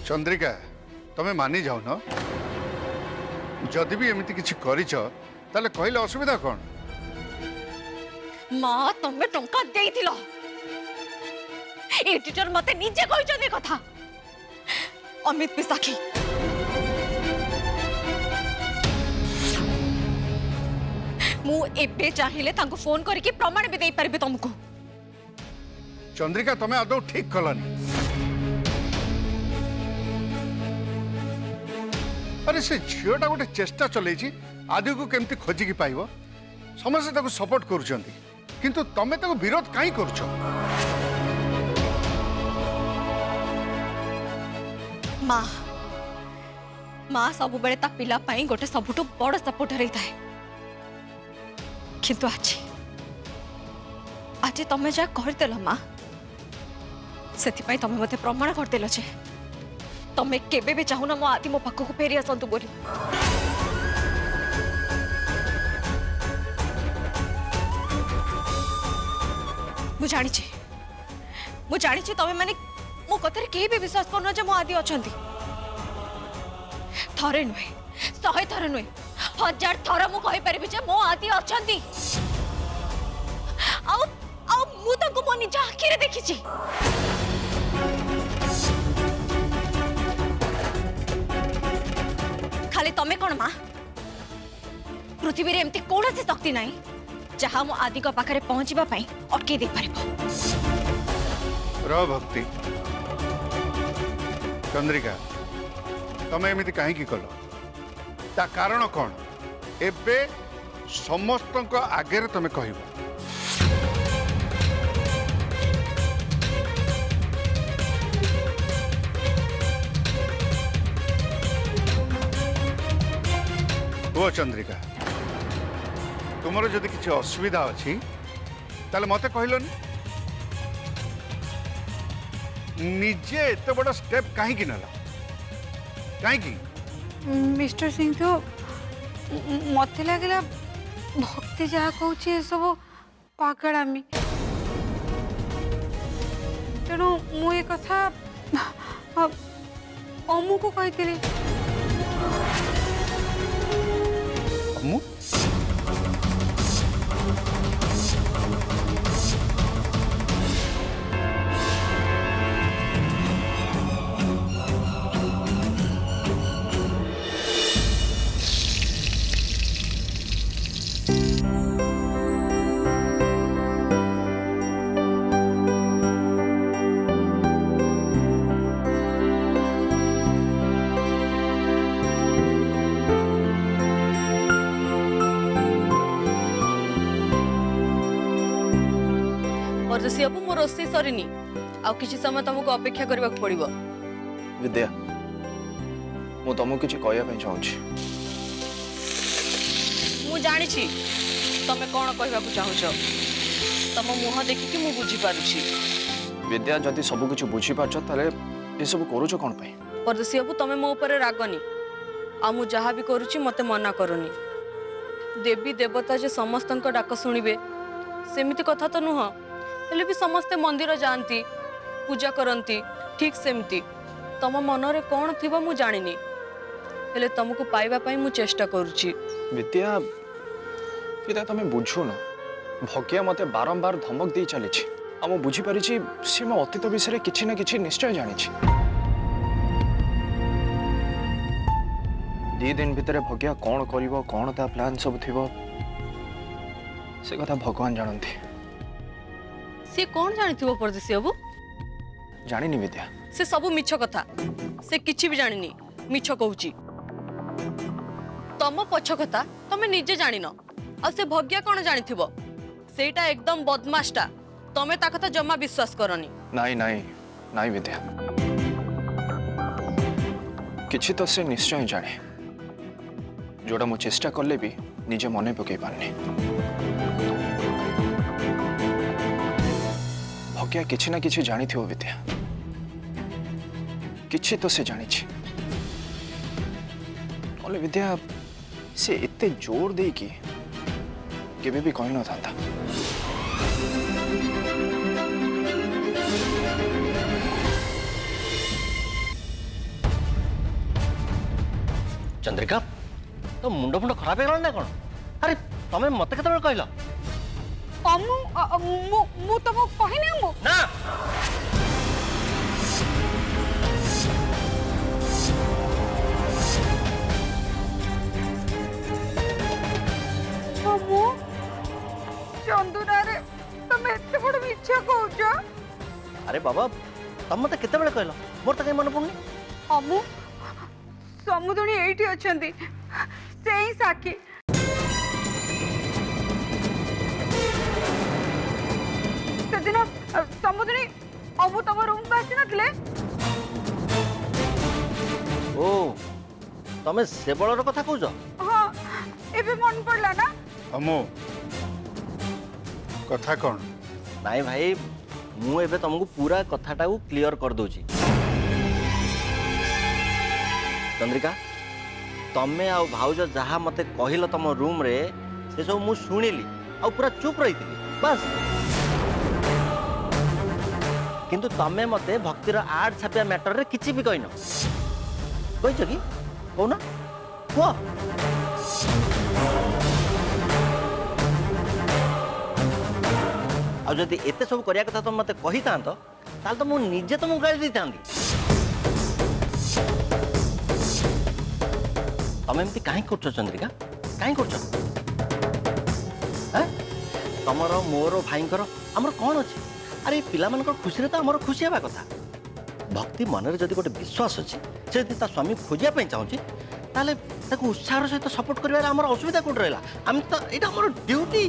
चंद्रिका तमें मानि जाऊ न जदि भी एमती किसी करिछ ताले कहले असुविधा कौन? माँ तमें टंका देइथिलो एडिटर मते निजे कहिछने कथा अमित पिसाखी मु एबे चाहिले तांको फोन करके प्रमाण भी दे परबे तुमको। चंद्रिका तमें आदौ ठीक कलानी। अरे से झीटा गोटे चेष्टा चलई आदि को केमती खोजिकी पाइब समस्ते ताको सपोर्ट करुचंती किंतु तमें ताको विरोध काई करुछ? माँ माँ सब बेले ता पिला पाई गोटे सबुठु बड़ सपोर्टर रही थाए किंतु आज आज तमें जा करदेल माँ से तमें मते प्रमाण करदेल जे तमें केबे भी चाहूना मो आदि मो पाखक फेरी आसतु बोली। मु जानी तमें माने मो कथारे केही भी विश्वास करन जे मो आदि अछंती थरे नुहे 100 थर नुहे 1000 थर मु कहि परबी जे मो आदि अछंती आ मु ताको मो निज आखिरे देखिछि। खाली तमें कौन माँ पृथ्वी रे एमती कौन सी शक्ति नहीं जहाँ मो आदि पाखरे पहुंचवा अटके दे पारिबो। र भक्ति चंद्रिका तमें एमती कहीं कल ता कारण कौन एबे समस्त आगे तमें कहब। ओ चंद्रिका तुमर जदि किसी असुविधा अच्छी ताले मते कहलनि निजे एत बड़ स्टेप कहीं नला कहीं? मिस्टर सिंह तो मत लगे भक्ति जहाँ कहूँ सब पागड़ामी तेणु मुझे कथा अमु को कही अम्मू अब मो रोषे सरनी आउ किसी समय तुमको अपेक्षा करने को पड़ो। विद्या मु तुमको किसी कहना चाहूँगी। मु जानी तमें कौन कहवा चाहूच तुम मुह देखिकी मु बुझी पारुछि। विद्या जदि सब कुछ बुझी पारछ ताले ए सब करूछ कोन पई? परदेसी बाबू तमें मो ऊपर रागनी आ मु जहाँ भी करुछि मते मना करनी। देवी देवता जे समस्तଙ୍କ डाक शुणिबे सेमिति कथा तो नुह हेले भी समस्ते मंदिर जाती पूजा करती ठीक सेमती तम मनरे कौन थी मु जानिनी हेले तुमको पाइबा पई मु चेष्टा करुछि। विद्या विद्या तमें बुझु न भगिया मते बारंबार धमक दे चली आ मु बुझी पारि सी मो अतीत विषय किछि ना किछि निश्चय जानी। 2 दिन भितर भगिया कौन करिवो कौन ता प्लान सब थिवो से कथा भगवान जानती। सी कौन जानी परदेसी बाबू? जानी विद्या से सब मिछ कथा से किछि भी जानिनी मिछ कहूची। तम पछ कथा तमे निजे जानिन आ से भग्या कौन जानिथिबो सेटा एकदम बदमाशटा तमे ता कथा जम्मा विश्वास करनी। नहीं नहीं नहीं विद्या किछि तो से निश्चय जाने जोड़ा मु चेष्टा करले भी निजे मने पकई पारनी। भग्या किछि ना किछि जानी थी विद्या किछि तो से जानी छी। ओले विद्या से इतने जोर दे कि केबे भी कहि न थांता। चंद्रिका तो मुंड मुंड खराब हो ना कौन अरे तमें मत के कहल अमु मु तुमको कहनी अमु ना अमु चंदुरा रे तुम एते बड़ मिछा कहउछ अरे बाबा तुम मत केते बेले कहल मोर तो कहीं मन पड़नी अमु समुद्री एठी अछंती सेही साखी सेदिन समुद्री अमु तम रूम को आसी नथिले ओ तमें से बलर कथा कहूछ हाँ एबे मन पड़ला ना अमो कथा कौन नाई भाई मु एबे तुमको पूरा कथाटा को क्लियर कर दूची चंद्रिका तमे आ भाउज जहाँ मते कहल तुम रूम रे से सब मु शुणिली आ पूरा चुप रही थी बस किंतु तमे मते भक्तिर आर्ट छापिया मैटर रे किछि भी कहन कहिछ कि कहना कह आ जदि एते सब करिया कथा तुम मते कहि तांत ताल तो मु निजे तुमको गाली दी तांती तमें एमती काहे करछ चंद्रिका काहे करछ हैं तमरो मोर भाईंकर हमर कोन अछि अरे पिला मानकर खुशी रे तो हमर खुशी हेबा कथा भक्ति मन रे जदि गोटे विश्वास अछि से जदि ता स्वामी खोजिया पई चाहूची ताले ताको उत्साह सहित सपोर्ट करिवार हमर असुविधा कोट रहला हम तो एटा हमर ड्यूटी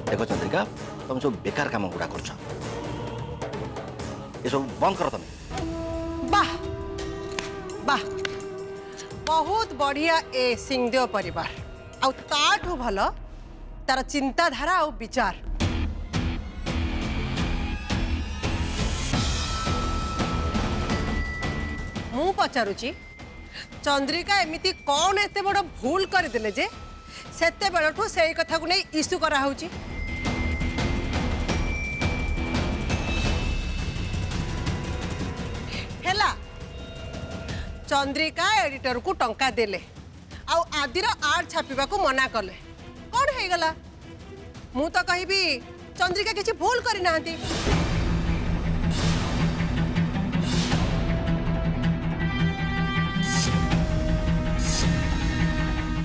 देखो चंद्रिका तुम सब बेकार काम गुड़ा कर सब बंद कर तुम वाह वाह बहुत बढ़िया ए सिंहदेव परिवार आउ ताठू भल तार चिंताधारा आउ विचार मु पचारुची चंद्रिका एमिति कौन एते बड़ भूल करदेले जे सेते बेलठू से कथा को नहीं इश्यू करा होची हेला चंद्रिका एडिटर को टंका देले आउ आदिर आर्ट छापिबा को मना कले कौन है गला मु तो कहबी चंद्रिका किसी भूल करी नांती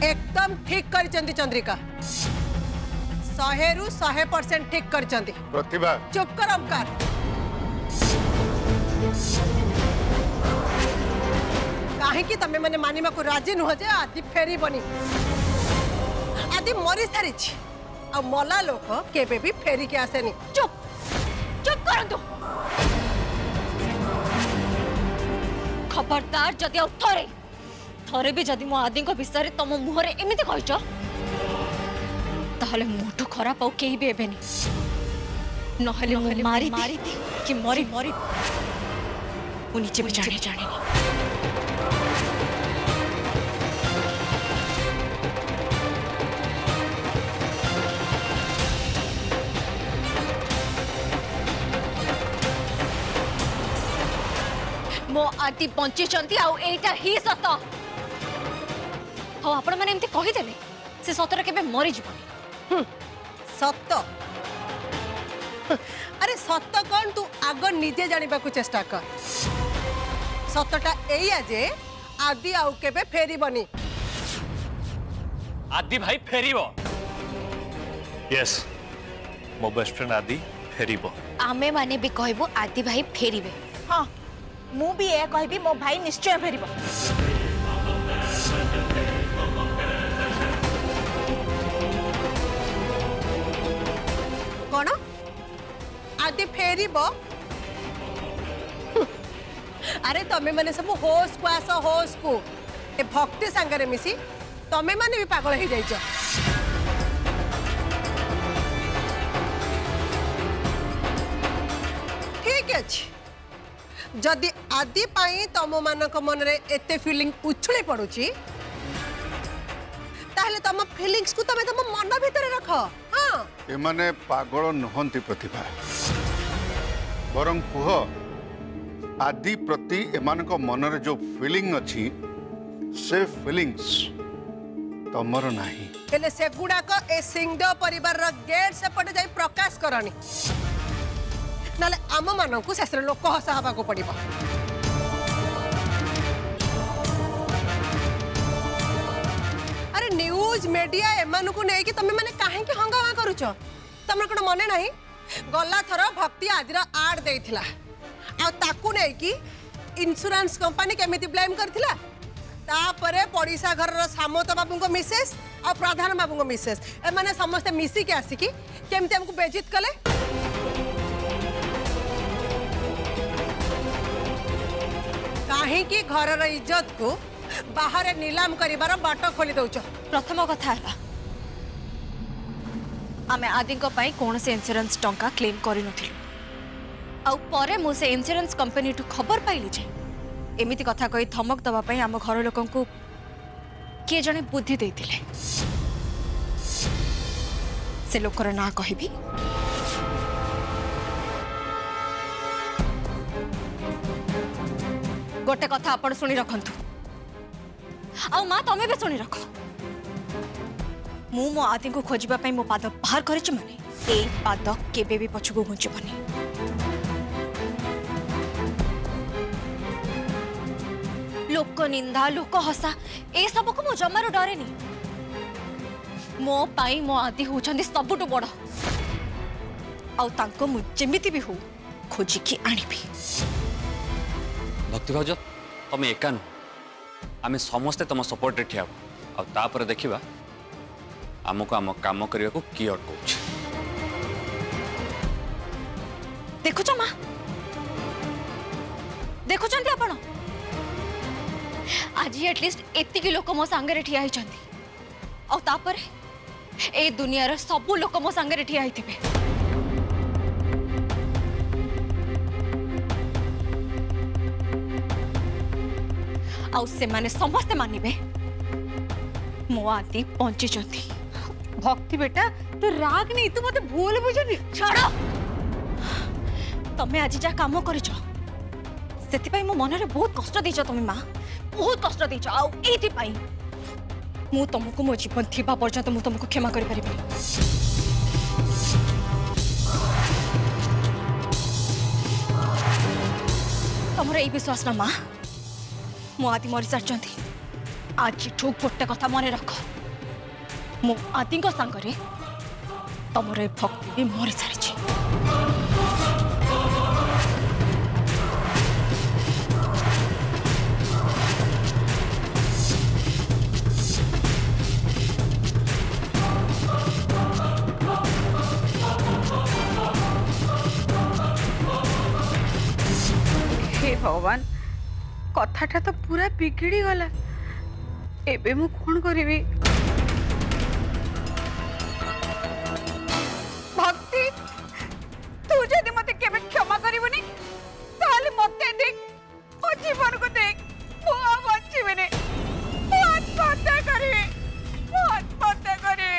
एकदम ठीक करिचंदी चंद्रिका 100 रु 100% ठीक करिचंदी प्रतिभा चुप कर ओमकार काहे तमें मैंने मानिमा को राजी नुह जे आदि फेरी बनी आदि मरी सारी आ मला लोक केबे भी फेरी के आसेनी चुप चुप करंतु खबरदार जदि थरे थरे भी जदि मो आदि विषय तुम मुहरे एमती कहीच ताहले मोटू खराब आउ केही भी एबेनी नहले मु मारी थी कि मरी मरी मु नीचे भी जाने जाने मो आदि बंची आउ एटा ही सत हाँ आपण मैंने एमती कहीदेले से सतरे केबे मरी जीवनी सत अरे सत कौन तू आग निजे जानिबा को चेष्टा कर सतटा एया जे आदि आउ केबे फेरी बनी आदि भाई फेरिबो यस मो बेस्ट फ्रेंड आदि फेरिबो आमे माने भी कहबो आदि भाई फेरिबे हाँ मु भी ए कहबी मो भाई निश्चय फेरिबो कौन आदि फेरिबो अरे तमे माने सब होश को आस होश को ए भक्ति संगरे मिसी तमे माने भी पागल हो जाइछ ठीक अछि जदि आदि पाई तम मानक मन रे एते फीलिंग उछळे पडुची ताहले तम फीलिंग्स को तमे तम मन भीतर रख हां एमाने पागल नुहंती प्रतिभा बरं कुह आदि प्रति एमानक मनरे जो फीलिंग अच्छी से फीलिंग्स तमर नाही। हेले से गुड़ाक ए सिंगडो परिवार गेट सेपटे जाई प्रकाश करनी नाले आम मानकु शेष लोक हसा हवा को पड़िबो। अरे न्यूज मीडिया एमानकु नै कि तमे माने काहे कि हंगामा करूछ तमर कोन मने नाही गला थर भक्ति आदिर आड देइथिला आ ताकू नै कि इंश्योरेंस कंपनी केमिति ब्लेम करथिला तापरे पड़िसा घर सामंत बाबू को मिसेस आ प्रधान बाबू को मिसेस ए माने समस्त मिसी के आसी कि केमते हमको बेजित कले। काहे कि घर इज्जत को बाहर नीलाम करिवार बाट खोली दउछ। प्रथम कथा है आमे आदि कौन से इंश्योरेंस टंका क्लेम करी नथिलु आउ परे मु से इंश्योरेंस कंपनी टू खबर पाइली जे एमिति कथा कही धमक दवा पई आम घर लोकन को किए जने बुद्धि देथिले से लोकर ना कहिबी गोटे कथा आपण सुनी रखंतु आउ मां तमे भी सुनी रख मु मो आदि को खोजिबा पई मो पाद बाहर करिछि माने ए पाद केबे भी पछुको घुंचबनी। लोक निंदा लोक हसा ए सब को मो जमारो डरे नी मो पाई मो आदि होछंदी सबुटु बड़ आउ तांको मु जेमिति भी हो खोजी की आनिबी। भक्ति भाज तुम एका नुह आम समस्ते तुम सपोर्ट ठिया आपर देखा आमको आम काम करने को किए अटकाउछ। देखुछ मां देखुछंती आपण आज एटलिस्ट एतिकी लोक मो संगे ठिया होइछंती आ तापर ए दुनिया सब लोक मो संगे ठिया होइथिबे आउ से माने समस्ते मानिबे मो आदि पहुंची चंती। भक्ति बेटा तू राग नहीं तू मते भूल बुझनी छाड़ो तमे आज जा काम करिछ सेति पई मो मन रे बहुत कष्ट दिछ तमे मां बहुत कष्ट दिछ आउ एथि पई मु तुमको मो जीवन थिबा पर्यंत मु तुमको क्षमा करि परिबे। तमर ए विश्वास ना मां मो आदि मरी सारचंती आज ठोक गोटे कथा मन रख मो आदि सांगरे तमर ए भक्ति भी मरी सारी। हे भगवान कथाटा तो पूरा बिगड़ी गला एबे मु कोन करिवि। भक्ति तू जदि मते केबे क्षमा करिवनी ताले मते देख ओ जीवन को देख मु आ बचिबेने मु आत्महत्या करिवि मु आत्महत्या करिवि।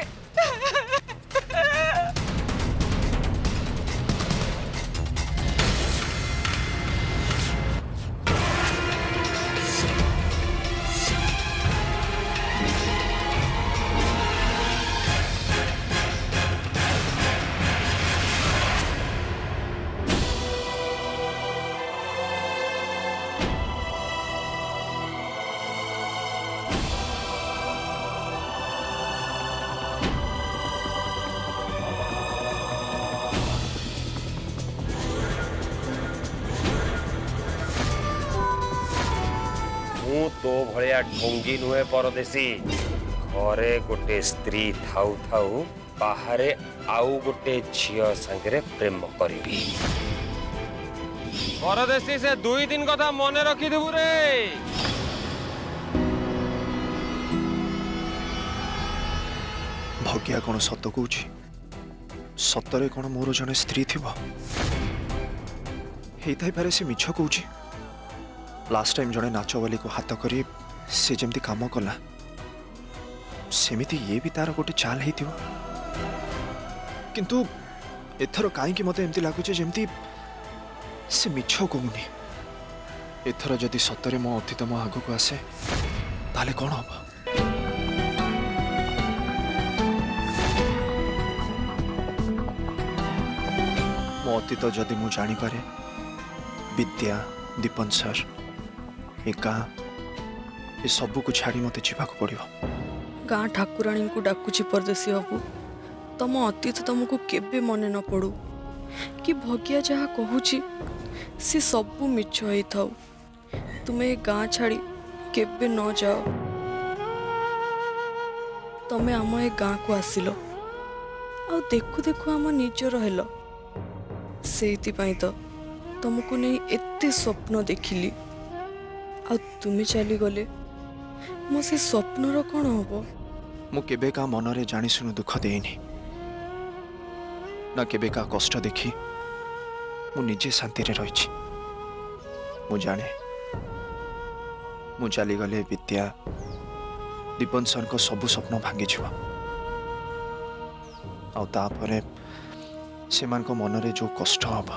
तो भलिया ढोंगी नुहे परदेसी घरे गोटे स्त्री थाउ थाउ बाहर आउ गोटे झियो संगे प्रेम करी परदेसी से 2 दिन कथा मने रखी देबु रे। भगिया कौन सत कौच सतरे कौन मोर जने स्त्री थी पारे से मिछ कौच। लास्ट टाइम जड़े नाच वाली को हाथ करी से जमती काम कला सेमिति ये भी तार गोटे चाल है किंतु एथर कहीं मत एमती लगुच जमती से मिछ कहूनी एथर जदि सतरे मो अतीत मो आग को आसे ताले कौन हम मो अतीत जदि मु जानी पारे विद्या दीपन सर ए गाँ ए सबू को छाड़ी मते जीवाक पड़िबो। गाँ ठाकुराणी को डाकुची परदेसी बाबू तम अतीत तुमको केबे मन न पड़ू कि भगिया जहाँ कहूची सी सबू मिछ होई थाउ तुम्हें गाँ छाड़ी केबे न जाओ। तमे आम ए गाँ को आसिल आ देखु देखु आम निजर हेल सेइतिपाई तो तुमको नहीं एते स्वप्न देखिली आ तुमे चली गले मो से स्वप्नर कौन हबो। मु केबे का मनरे जानी सुनु दुख देनी ना केबे का कष्ट देखी मु निजे शांति रे रही। मु जाने मु चली गले विद्या दीपन सर को सबु स्वप्न भांगी जीव आउे से मनरे जो कष्ट हम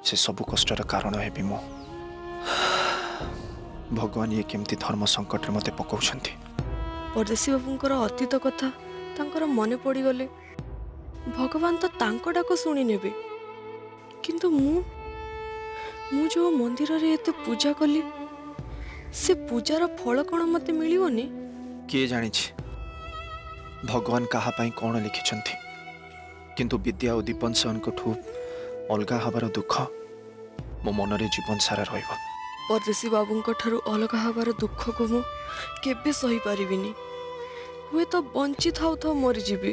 से सबु कष्टर कारण हेबी मु। भगवान ये केमती धर्म संकट रे मते पकाउछंती। परदेसी बाबूंकर अतीत कथा तांकर मने पड़ी गले भगवान तो तांको डाक शुणी नेबे किंतु मु जो मंदिर रे एते पूजा कली से पूजार फल कौन मते मिलिवनी किए जानी भगवान कहा पाई कौन लिखिछंती किंतु विद्या और दीपन से ठू अलगा हबार दुख मो मनरे जीवन सारा रहिबो। परदेसी बाबूंक ठारू अलग हबार दुख को मु केबे सही पारिबिनी हुए तो बंची थाउ थाउ मरी जीवी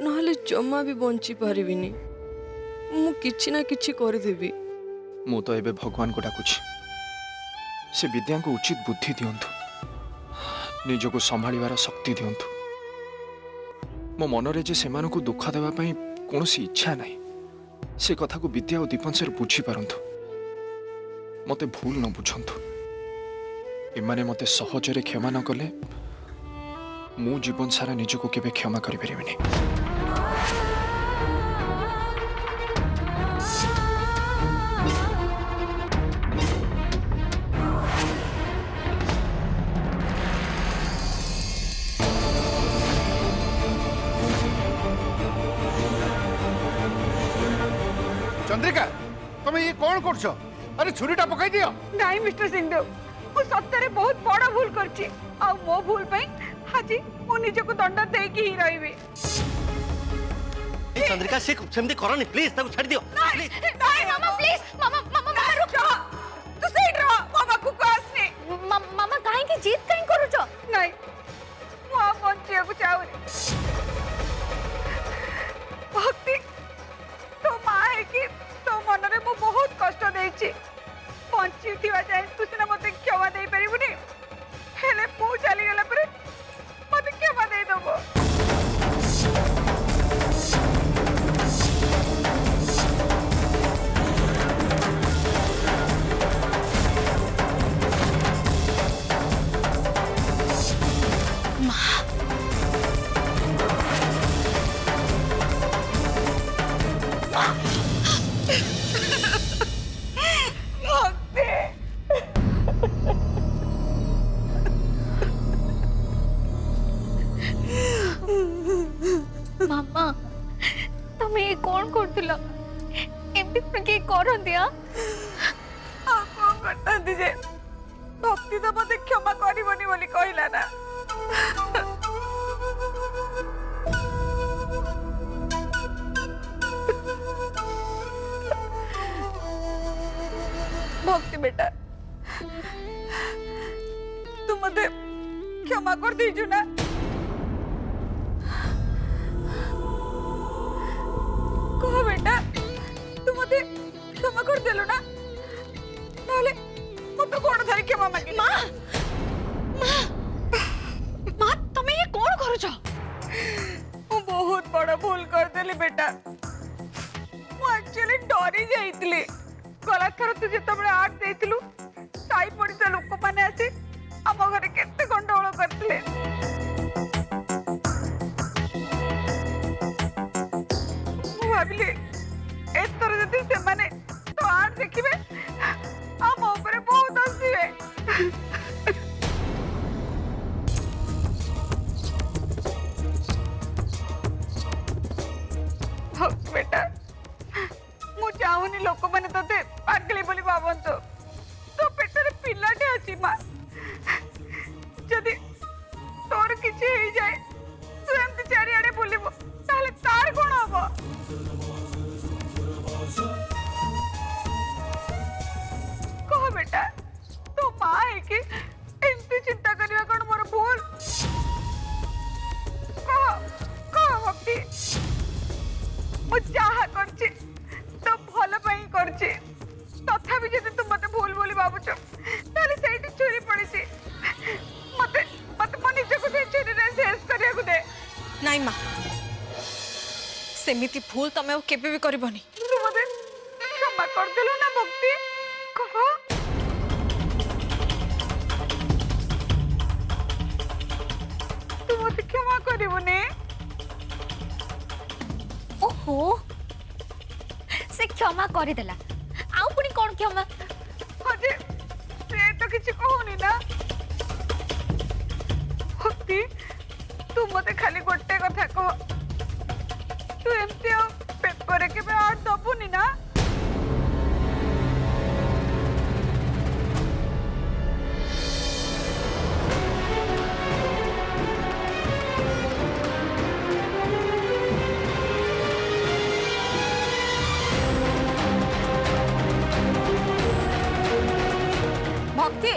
नहले जमा भी बंची पारिबिनी मु किछि ना किछि करि देबी। मु तो एबे भगवान को डाकुछि से विद्या को उचित बुद्धि दियंतु निजको संभाळिबार शक्ति दियंतु। मो मनरे जे सेमानकु को दुख देबा पई कोनोसी इच्छा नाही से कथा को विद्या और दीपन सर बुझी पारंतु मते भूल न बुझंतु। एमाने मते सहजरे क्षमा न कले मु जीवन सारा निजको केबे क्षमा करि परिबिनी। चंद्रिका तुम ये कौन कर अरे छुरीटा पकाई दियो। नहीं मिस्टर सिंधु मु सत्तरे बहुत बड़ भूल करछि आ मो भूल पई हाजी मु निज को दंड देकी ही रहबी। ए चंद्रिका से सेमती करनी प्लीज ताको छाड़ी दियो नहीं नहीं मामा प्लीज मामा मामा मामा रुक जा तू सेठ रह मामा को आसने मामा काहे की जीत काहे करूछ नहीं मु आ बंचिया को चाहूनी भक्ति तो माँ है कि तो मन रे मु बहुत कष्ट देछि बंची थिवा जाय तू सिना मते क्षमा दे परिबुनी हेले मु चली गेला पर मते क्षमा दे दबो। मामा तमे ये कौन करथिला एमती के कर दिया आ कौन करता जे भक्ति तो मते क्षमा करिवनी बोली कहला ना भक्ति बेटा तू मते क्षमा कर दीजु ना कह बेटा तू मते क्षमा कर देलो ना नाले मु तो कोण धरि क्षमा मांगी माँ माँ माँ तमे ये कौन करूछ मु बहुत बड़ा भूल कर देली बेटा मु एक्चुअली डरी जाइतली गला थर तू जेतबळे आठ देइतलु साई पड़िसा लोक माने आसी हम घरे केते गंडगोल करतले मु भाबिली एतर जति से माने तो आठ देखिबे भक्त बेटा मु चाहूनी लोक मैंने तोते पागली बोली भावंतु तो पेटर पिलाटे अच्छी माँ जदि तोर किसी ही जाए तू एमती चारिआडे बुलिबो ताहले तार कोन हबो कह बेटा तो माँ है कि एमती चिंता करवा कोन मोर भूल कह कह भक्ति मु जहा करछि तो भल पई करछि तथापि जदि तू मते भूल बोली भाबुछ ताले सेठी चोरी पड़िछि मते मते मो निजको से चोरी रे शेष करिया को दे नाई माँ सेमिति भूल तमे और केबे भी करबनी तू मते क्षमा कर देलो ना भक्ति कह तू मते क्षमा करिवने ओहो से क्षमा करदेला आउ पुणी कौन क्षमा अजे से तो किछि कहूनी ना भक्ति तू मते खाली गोटे कथा कह तू एमती पेपर के आर्ट दबुनी ना भक्ति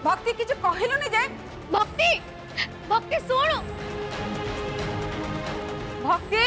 भक्ति किछु कहलु नि जाय भक्ति भक्ति सुन भक्ति